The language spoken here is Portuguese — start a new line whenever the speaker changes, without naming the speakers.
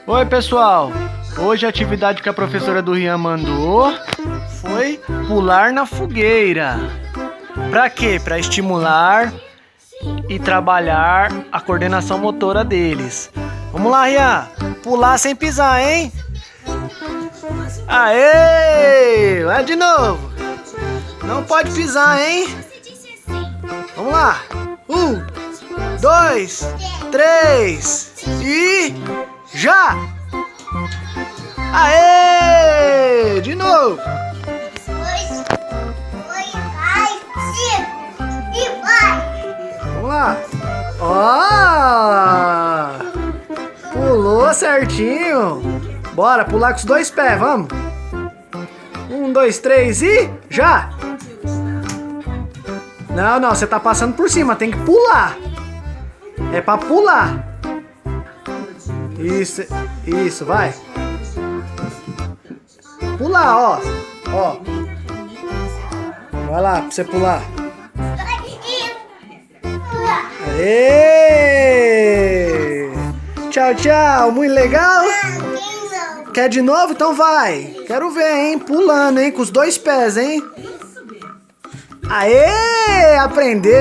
Oi, pessoal! Hoje a atividade que a professora do Rian mandou foi pular na fogueira. Pra quê? Pra estimular e trabalhar a coordenação motora deles. Vamos lá, Rian! Pular sem pisar, hein? Aê! Vai de novo! Não pode pisar, hein? Vamos lá! 1, 2, 3 e já! Aê! De novo!
2, 5 e vai!
Vamos lá! Ó! Pulou certinho! Bora pular com os dois pés, vamos! 1, 2, 3 e já! Não, você tá passando por cima, tem que pular! É pra pular! Isso, vai! Pular, ó! Ó! Vai lá pra você pular! Aê! Tchau, tchau! Muito legal! Quer de novo? Então vai! Quero ver, hein? Pulando, hein? Com os dois pés, hein? Aê! Aprendeu!